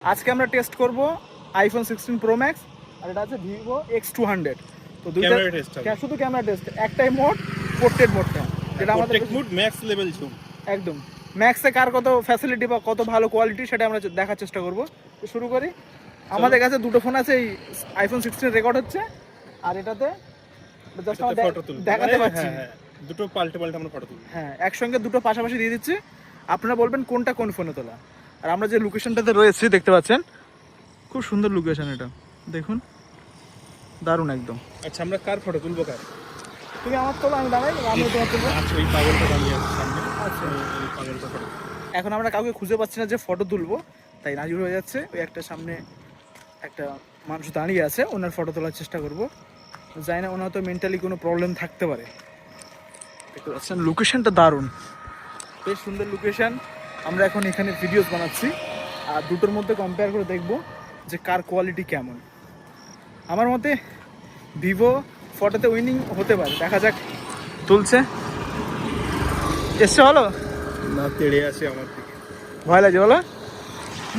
আজকে আমরা টেস্ট করব আইফোন 16 প্রো ম্যাক্স আর এটা আছে ভিভো X200। তো দুইটা শুধু ক্যামেরা টেস্ট, একটাই মোড পোর্ট্রেট মোডটা, যেটা আমাদের মোড ম্যাক্স লেভেল জুম। একদম ম্যাক্সে কার কত ফ্যাসিলিটি বা কত ভালো কোয়ালিটি সেটা আমরা দেখার চেষ্টা করব। তো শুরু করি। আমাদের কাছে দুটো ফোন আছে, এই আইফোন 16 রেকর্ড হচ্ছে আর এটাতে জাস্ট আমরা দেখাতে পাচ্ছি। দুটো পাল্টে আমরা ফটো তুলব। হ্যাঁ, একসঙ্গে দুটো পাশাপাশি দিয়ে দিচ্ছি, আপনারা বলবেন কোনটা কোন ফোনে তোলা। আর আমরা যে লোকেশনটাতে রয়েছি দেখতে পাচ্ছেন, খুব সুন্দর লোকেশন, এটা দেখুন, দারুণ একদম। আচ্ছা, আমরা কার ফটো তুলবো? কার? তুমি আমার তোলো, আমি দাঁড়াই, আমি তোমার তুলবো। আচ্ছা, ওই পাগলটা দাঁড়িয়ে আছে সামনে। আচ্ছা, ওই পাগলটা ফটো। এখন আমরা কাউকে খুঁজে পাচ্ছি না যে ফটো তুলবো, তাই নাজুর হয়ে যাচ্ছে। ওই একটা সামনে একটা মানুষ দাঁড়িয়ে আছে, ওনার ফটো তোলার চেষ্টা করবো। জানি না ওনার হয়তো মেন্টালি কোনো প্রবলেম থাকতে পারে। দেখতে পাচ্ছেন লোকেশনটা দারুণ, বেশ সুন্দর লোকেশন। আমরা এখন এখানে ভিডিওস বানাচ্ছি আর দুটোর মধ্যে কম্পেয়ার করে দেখব যে কার কোয়ালিটি কেমন। আমার মতে ভিভো ফটোতে উইনিং হতে পারে, দেখা যাক। তুলছে, এসছে ভালো না, তেড়ে আছে আমার দিকে, ভয় লাগে বলো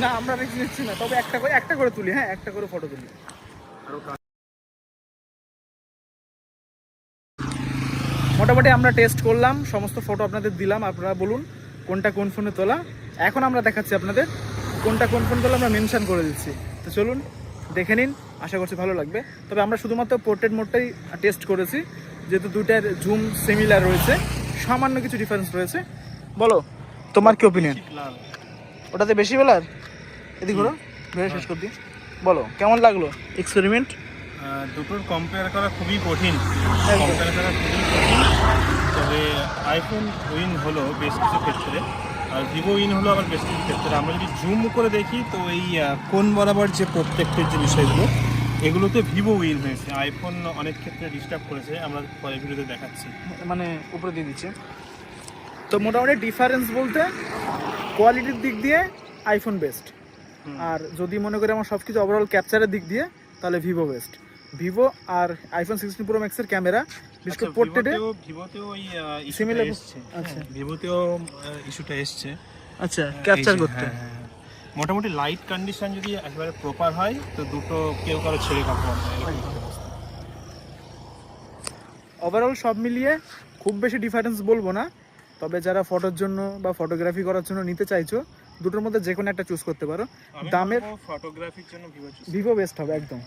না। আমরা রিস্ক নিচ্ছি না, তবে একটা করে তুলি। হ্যাঁ, একটা করে ফটো তুলি। মোটামুটি আমরা টেস্ট করলাম, সমস্ত ফটো আপনাদের দিলাম। আপনারা বলুন কোনটা কোন ফোনে তোলা। এখন আমরা দেখাচ্ছি আপনাদের কোনটা কোন ফোন তোলা, আমরা মেনশন করে দিচ্ছি। তো চলুন দেখে নিন, আশা করছি ভালো লাগবে। তবে আমরা শুধুমাত্র পোর্ট্রেট মোডটাই টেস্ট করেছি, যেহেতু দুইটার জুম সিমিলার রয়েছে, সামান্য কিছু ডিফারেন্স রয়েছে। বলো তোমার কি ওপিনিয়ন? ওটাতে বেশি বেলার এদিক ঘোরো, ভেবে শেষ করে দিই। বলো কেমন লাগলো এক্সপেরিমেন্ট? দুটোর কম্পেয়ার করা খুবই কঠিন, তবে আইফোন উইন হলো বেশ কিছু ক্ষেত্রে, আর ভিভো উইন হলো আবার বেশ কিছু ক্ষেত্রে। আমরা যদি জুম করে দেখি তো এই কোন বরাবর যে প্রত্যেকটির যে বিষয়গুলো, এগুলোতে ভিভো উইন হয়েছে। আইফোন অনেক ক্ষেত্রে ডিস্টার্ব করেছে, আমরা পরে ভিডিওতে দেখাচ্ছি, মানে উপরে দিয়ে দিচ্ছে। তো মোটামুটি ডিফারেন্স বলতে কোয়ালিটির দিক দিয়ে আইফোন বেস্ট, আর যদি মনে করি আমার সব কিছু ওভারঅল ক্যাপচারের দিক দিয়ে তাহলে ভিভো বেস্ট। ভিভো আর আইফোন 16 প্রো ম্যাক্সের ক্যামেরা বিশেষ করে পোর্ট্রেটে ভিভোতেও ওই সিমিলার এসেছে। আচ্ছা, ভিভোতেও ইস্যুটা এসেছে। আচ্ছা, ক্যাপচার করতে মোটামুটি লাইট কন্ডিশন যদি একেবারে প্রপার হয় তো দুটো কেউ কারো ছেড়ে কাপড় হয়। ওভারঅল সব মিলিয়ে খুব বেশি ডিফারেন্স বলবো না, তবে যারা ফটোর জন্য বা ফটোগ্রাফি করার জন্য নিতে চাইছো, দুটোর মধ্যে যে কোনো একটা চুজ করতে পারো। দামের ফটোগ্রাফির জন্য ভিভো বেস্ট হবে একদম।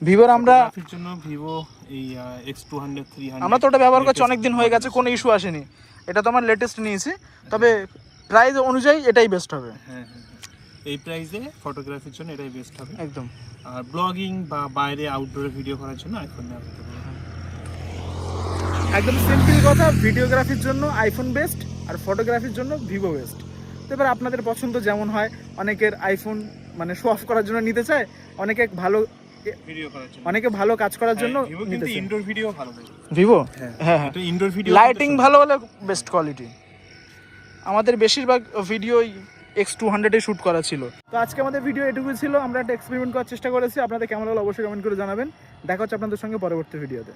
ভিভোর আমরা জন্য ভিভো এই X200 300 আমরা তো ওটা ব্যবহার করছি অনেক দিন হয়ে গেছে, কোনো ইস্যু আসেনি। এটা তো আমার লেটেস্ট নিয়েছি, তবে প্রাইস অনুযায়ী এটাই বেস্ট হবে। হ্যাঁ, এই প্রাইসে ফটোগ্রাফির জন্য এটাই বেস্ট হবে একদম। আর ব্লগিং বা বাইরে আউটডোরে ভিডিও করার জন্য আইফোন নেওয়া হতে পারে। একদম সিম্পল কথা, ভিডিওগ্রাফির জন্য আইফোন বেস্ট আর ফটোগ্রাফির জন্য ভিভো বেস্ট। তো এবার আপনাদের পছন্দ যেমন হয়, অনেকের আইফোন মানে শো অফ করার জন্য নিতে চায়, অনেকে ভালো ভিডিও করার জন্য, অনেকে ভালো কাজ করার জন্য নিতে চায়। ইনডোর ভিডিও ভালো হয় ভিভো। হ্যাঁ, এটা ইনডোর ভিডিও, লাইটিং ভালো হলে বেস্ট কোয়ালিটি। আমাদের বেশিরভাগ ভিডিওই X200 এ শ্যুট করা ছিল। তো আজকে আমাদের ভিডিও এটুকুই ছিল, আমরা একটা এক্সপেরিমেন্ট করার চেষ্টা করেছি। আপনাদের কেমন লাগলো অবশ্যই কমেন্ট করে জানাবেন। দেখা হচ্ছে আপনাদের সঙ্গে পরবর্তী ভিডিওতে।